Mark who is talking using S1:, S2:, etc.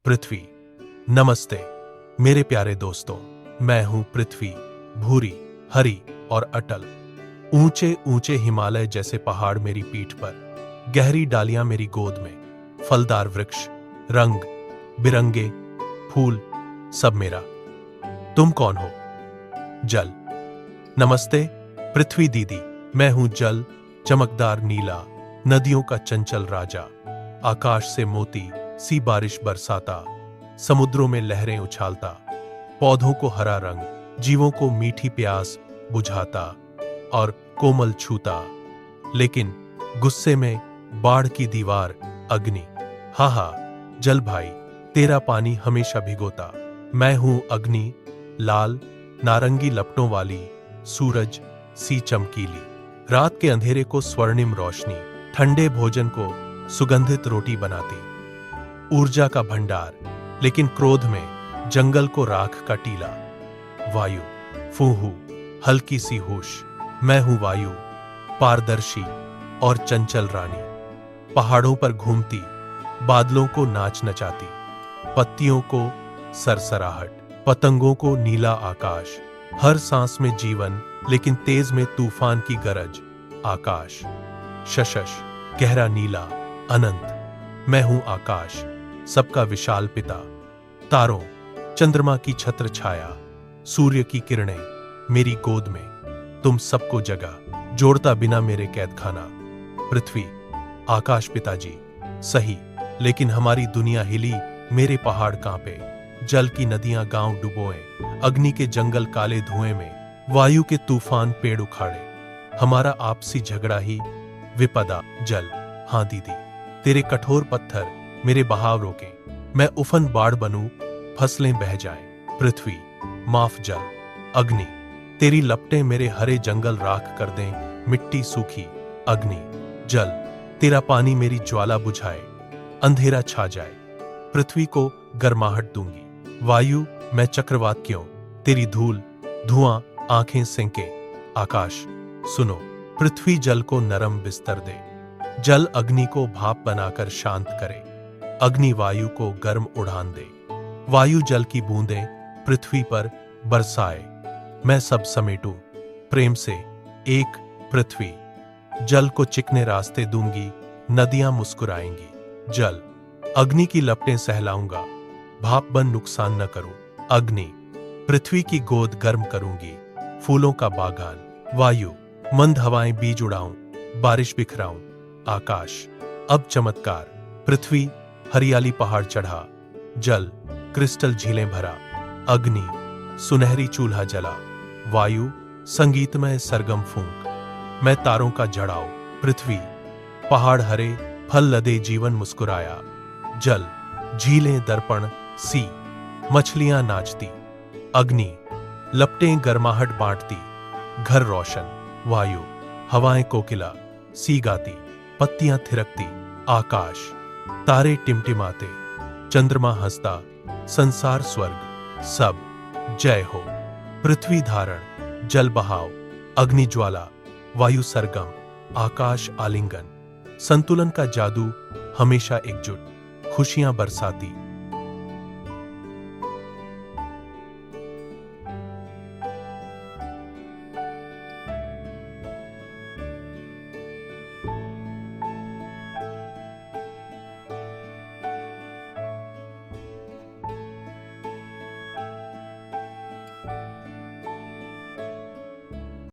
S1: पृथ्वी। नमस्ते मेरे प्यारे दोस्तों, मैं हूं पृथ्वी। भूरी, हरी और अटल। ऊंचे ऊंचे हिमालय जैसे पहाड़ मेरी पीठ पर, गहरी डालियां मेरी गोद में, फलदार वृक्ष, रंग बिरंगे फूल, सब मेरा। तुम कौन हो? जल। नमस्ते पृथ्वी दीदी, मैं हूं जल, चमकदार नीला, नदियों का चंचल राजा, आकाश से मोती सी बारिश बरसाता, समुद्रों में लहरें उछालता, पौधों को हरा रंग, जीवों को मीठी प्यास बुझाता और कोमल छूता। लेकिन गुस्से में बाढ़ की दीवार, अग्नि। हा हा, जल भाई, तेरा पानी हमेशा भिगोता। मैं हूं अग्नि, लाल नारंगी लपटों वाली, सूरज सी चमकीली, रात के अंधेरे को स्वर्णिम रोशनी, ठंडे भोजन को सुगंधित रोटी बनाती, ऊर्जा का भंडार, लेकिन क्रोध में जंगल को राख का टीला। वायु, फूहू, हल्की सी होश। मैं हूं वायु, पारदर्शी और चंचल रानी, पहाड़ों पर घूमती, बादलों को नाच नचाती, पत्तियों को सरसराहट, पतंगों को नीला आकाश, हर सांस में जीवन, लेकिन तेज में तूफान की गरज। आकाश, शशश, गहरा नीला, अनंत। मैं हूं आकाश, सबका विशाल पिता। तारों, चंद्रमा की छत्र छाया, सूर्य की किरणें मेरी गोद में, तुम सबको जगह जोड़ता बिना मेरे कैद खाना। पृथ्वी, आकाश पिताजी, सही, लेकिन हमारी दुनिया हिली, मेरे पहाड़ कांपे, जल की नदियां गांव डुबोए, अग्नि के जंगल काले धुएं में, वायु के तूफान पेड़ उखाड़े, हमारा आपसी झगड़ा ही विपदा। जल, हां दीदी, तेरे कठोर पत्थर मेरे बहाव रोके, मैं उफन बाढ़ बनूं, फसलें बह जाएं। पृथ्वी, माफ जल। अग्नि, तेरी लपटें मेरे हरे जंगल राख कर दें, मिट्टी सूखी। अग्नि, जल, तेरा पानी मेरी ज्वाला बुझाए, अंधेरा छा जाए, पृथ्वी को गर्माहट दूंगी। वायु, मैं चक्रवात क्यों, तेरी धूल धुआं आंखें सेंके। आकाश, सुनो, पृथ्वी जल को नरम बिस्तर दे, जल अग्नि को भाप बनाकर शांत करे, अग्नि वायु को गर्म उड़ान दे, वायु जल की बूंदें पृथ्वी पर बरसाए, मैं सब समेटूं प्रेम से एक। पृथ्वी, जल को चिकने रास्ते दूंगी, नदियां मुस्कुराएंगी। जल, अग्नि की लपटें सहलाऊंगा, भाप बन नुकसान न करूं। अग्नि, पृथ्वी की गोद गर्म करूंगी, फूलों का बागान। वायु, मंद हवाएं बीज उड़ाऊं, बारिश बिखराऊं। आकाश, अब चमत्कार, पृथ्वी हरियाली पहाड़ चढ़ा, जल क्रिस्टल झीलें भरा। अग्नि, सुनहरी चूल्हा जला, वायु संगीतमय सरगम फूंक, मैं तारों का जड़ाओ। पृथ्वी, पहाड़ हरे, फल लदे, जीवन मुस्कुराया। जल, झीलें दर्पण सी, मछलियां नाचती। अग्नि, लपटें गर्माहट बांटती, घर रोशन। वायु, हवाएं कोकिला सी गाती, पत्तियां थिरकती। आकाश, तारे टिमटिमाते, चंद्रमा हंसता, संसार स्वर्ग। सब जय हो। पृथ्वी धारण, जल बहाव, अग्नि ज्वाला, वायु सरगम, आकाश आलिंगन, संतुलन का जादू हमेशा एकजुट, खुशियां बरसाती।